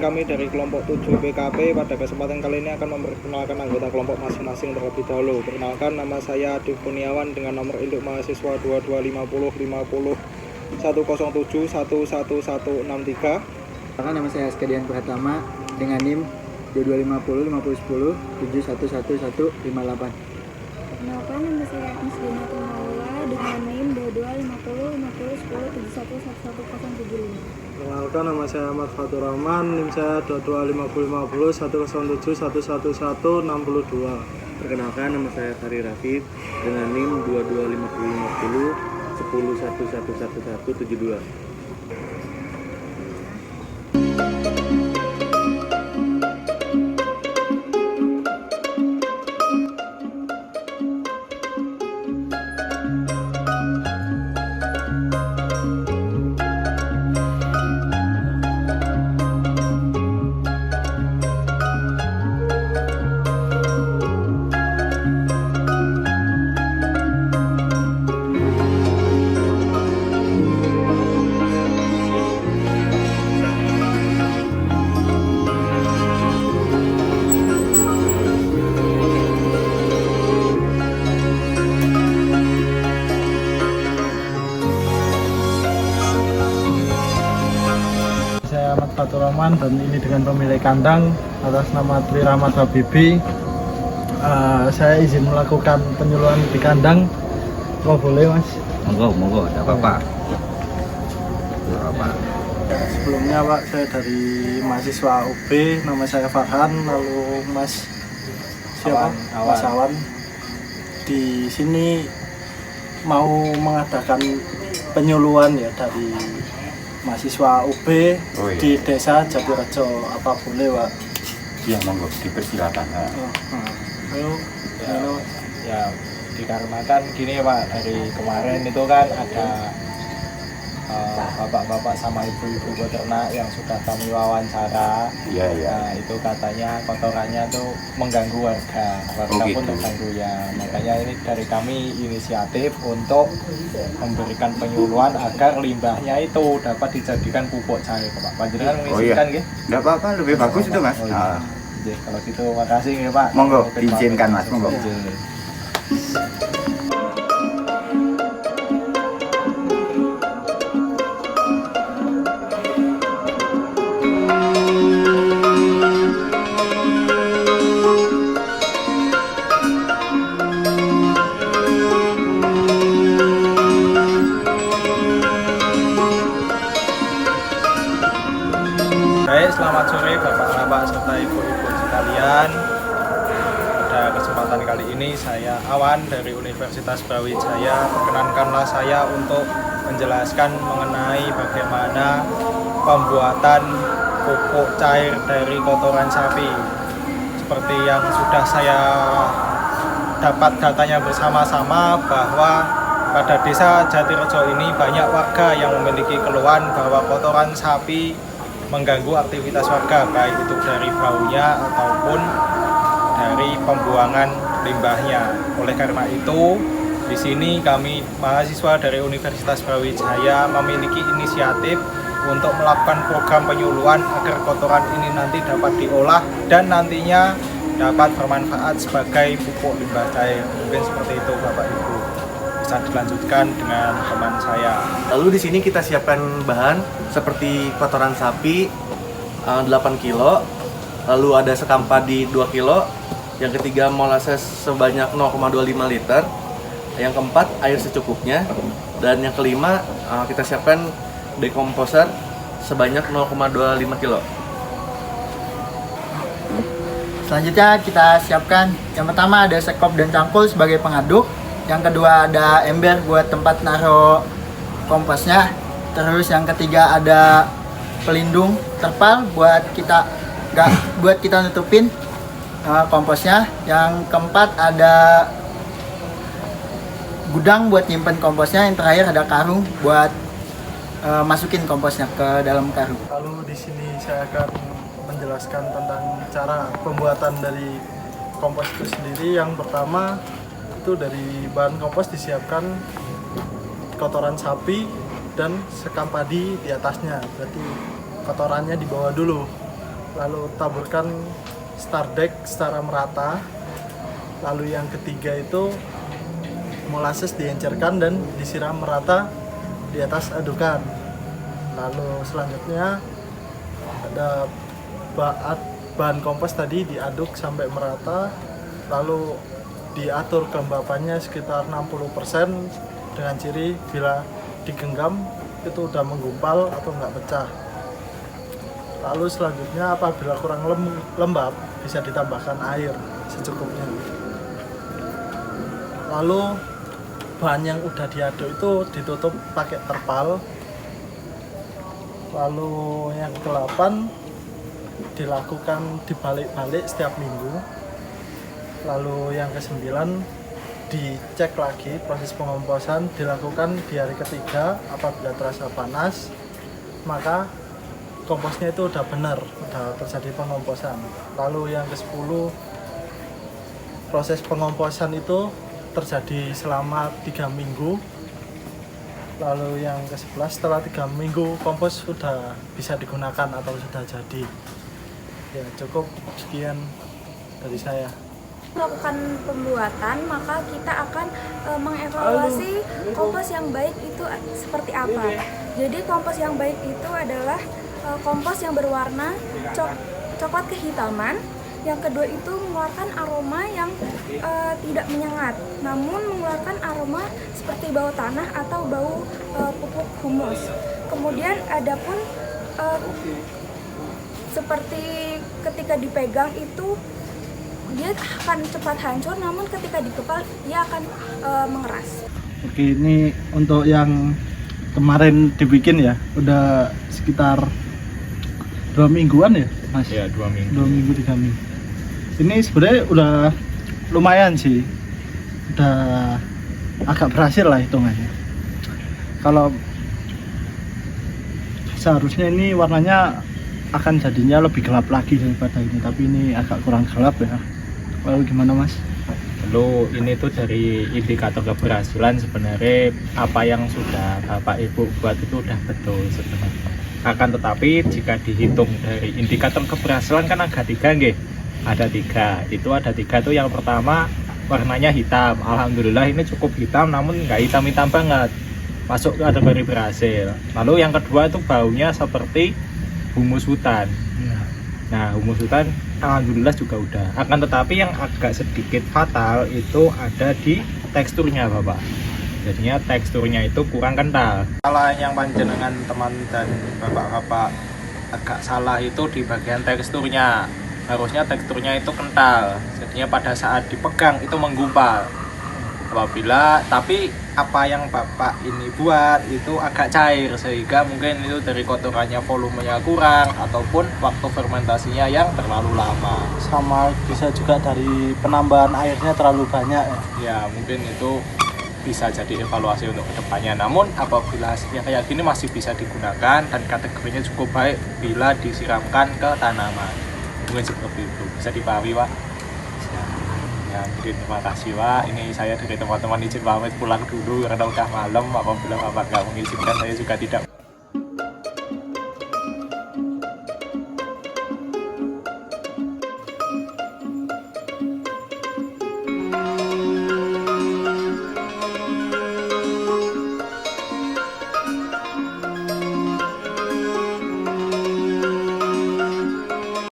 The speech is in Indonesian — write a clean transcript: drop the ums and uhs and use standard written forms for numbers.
kami dari kelompok 7 PKP pada kesempatan kali ini akan memperkenalkan anggota kelompok masing-masing terlebih dahulu. Perkenalkan, nama saya Adif Kurniawan dengan nomor induk mahasiswa 2250505107111163. Nama saya Askadian Pratama dengan NIM 2250 5010 7111158. Perkenalkan, nama saya Agnes Dina Tumaula dengan NIM 2250 5010 7111175. Perkenalkan, nama saya Ahmad Fatur Rahman, NIM saya 225050 1071162. Perkenalkan, nama saya Fari Rafid dengan NIM 225050 1111172. Saya Ahmad Fatur Rahman dan ini dengan pemilik kandang atas nama Tri Rahmat Habibi. Saya izin melakukan penyuluhan di kandang. Oh boleh mas? Monggo, tidak apa-apa. Sebelumnya Pak, saya dari mahasiswa UB, nama saya Farhan, lalu Mas siapa? Mas Awan. Di sini mau mengadakan penyuluhan ya dari mahasiswa UB di desa Jatirejo. Apa boleh Pak? Iya, monggo, dipersilakan. Ya dikarenakan gini Pak, dari kemarin itu kan ada bapak-bapak sama ibu-ibu peternak yang sudah kami wawancara. Iya. Nah, itu katanya kotorannya tuh mengganggu warga pun gitu. terganggu ya. Makanya ini dari kami inisiatif untuk memberikan penyuluhan agar limbahnya itu dapat dijadikan pupuk cair Pak. Panjenengan mengizinkan nggih? Tidak apa-apa, lebih bagus itu mas. Iya. Kalau gitu makasih nggih Pak. Monggo, Mungkin diizinkan mas, monggo. Izin. Baik, selamat sore Bapak-bapak serta Ibu-ibu sekalian. Pada kesempatan kali ini saya Awan dari Universitas Brawijaya. Perkenankanlah saya untuk menjelaskan mengenai bagaimana pembuatan pupuk cair dari kotoran sapi. Seperti yang sudah saya dapat datanya bersama-sama bahwa pada desa Jatirejo ini banyak warga yang memiliki keluhan bahwa kotoran sapi mengganggu aktivitas warga, baik itu dari baunya ataupun dari pembuangan limbahnya. Oleh karena itu, di sini kami mahasiswa dari Universitas Brawijaya memiliki inisiatif untuk melakukan program penyuluhan agar kotoran ini nanti dapat diolah dan nantinya dapat bermanfaat sebagai pupuk limbah cair. Mungkin seperti itu Bapak Ibu. Bisa dilanjutkan dengan teman saya. Lalu di sini kita siapkan bahan seperti kotoran sapi 8 kilo, lalu ada sekam padi 2 kilo, yang ketiga molasses sebanyak 0,25 liter, yang keempat air secukupnya, dan yang kelima kita siapkan dekomposer sebanyak 0,25 kilo. Selanjutnya kita siapkan yang pertama ada sekop dan cangkul sebagai pengaduk, yang kedua ada ember buat tempat naruh komposnya, terus yang ketiga ada pelindung terpal buat kita nutupin komposnya, yang keempat ada gudang buat nyimpen komposnya, yang terakhir ada karung buat masukin komposnya ke dalam karung. Lalu di sini saya akan menjelaskan tentang cara pembuatan dari kompos itu sendiri. Yang pertama itu dari bahan kompos disiapkan kotoran sapi dan sekam padi di atasnya, berarti kotorannya dibawa dulu. lalu taburkan Stardex secara merata. Lalu yang ketiga itu molasses diencerkan dan disiram merata di atas adukan. Lalu selanjutnya ada bahan kompos tadi diaduk sampai merata, lalu diatur kelembapannya sekitar 60% dengan ciri bila digenggam itu udah menggumpal atau nggak pecah. Lalu selanjutnya apabila kurang lembab bisa ditambahkan air secukupnya. Lalu bahan yang udah diaduk itu ditutup pakai terpal. Lalu yang ke-8 dilakukan dibalik-balik setiap minggu. Lalu yang ke-9 dicek lagi proses pengomposan dilakukan di hari ketiga. Apabila terasa panas maka komposnya itu udah benar, udah terjadi pengomposan. Lalu yang ke-10 proses pengomposan itu terjadi selama 3 minggu. Lalu yang ke-11 setelah 3 minggu kompos sudah bisa digunakan atau sudah jadi. Ya cukup sekian dari saya. Melakukan pembuatan, maka kita akan mengevaluasi kompos yang baik itu seperti apa. Jadi kompos yang baik itu adalah kompos yang berwarna coklat kehitaman. Yang kedua itu mengeluarkan aroma yang tidak menyengat, namun mengeluarkan aroma seperti bau tanah atau bau pupuk humus. Kemudian ada pun seperti ketika dipegang itu dia akan cepat hancur, namun ketika dikepal dia akan mengeras. Oke, ini untuk yang kemarin dibikin ya, udah sekitar 2 mingguan ya, Mas? Ya, 2 minggu. 2 minggu, 3 minggu. Ini sebenarnya udah lumayan sih, udah agak berhasil lah hitungannya. Kalau seharusnya ini warnanya akan jadinya lebih gelap lagi daripada ini, tapi ini agak kurang gelap ya. Lalu gimana Mas? Lalu ini tuh dari indikator keberhasilan sebenarnya apa yang sudah Bapak Ibu buat itu udah betul sebenarnya. Akan tetapi jika dihitung dari indikator keberhasilan kan ada 3 nggih. Ada 3. Itu ada 3 tuh yang pertama warnanya hitam. Alhamdulillah ini cukup hitam namun nggak hitam-hitam banget. Masuk ke kategori berhasil. Lalu yang kedua itu baunya seperti humus hutan. Nah, humus hutan alhamdulillah juga udah. Akan tetapi yang agak sedikit fatal itu ada di teksturnya Bapak. Jadinya teksturnya itu kurang kental. Salah yang panjenengan teman dan bapak-bapak agak salah itu di bagian teksturnya. Harusnya teksturnya itu kental, jadinya pada saat dipegang itu menggumpal. Tapi apa yang bapak ini buat itu agak cair, sehingga mungkin itu dari kotorannya volumenya kurang ataupun waktu fermentasinya yang terlalu lama. Sama bisa juga dari penambahan airnya terlalu banyak ya. Ya mungkin itu bisa jadi evaluasi untuk kedepannya. Namun apabila hasilnya kayak gini masih bisa digunakan dan kategorinya cukup baik bila disiramkan ke tanaman. Mungkin seperti itu, bisa dipahami Pak. Ya, mungkin terima kasih Pak. Ini saya dari teman-teman izin pamit pulang dulu karena udah malam. Apabila Bapak nggak mengizinkan saya juga tidak.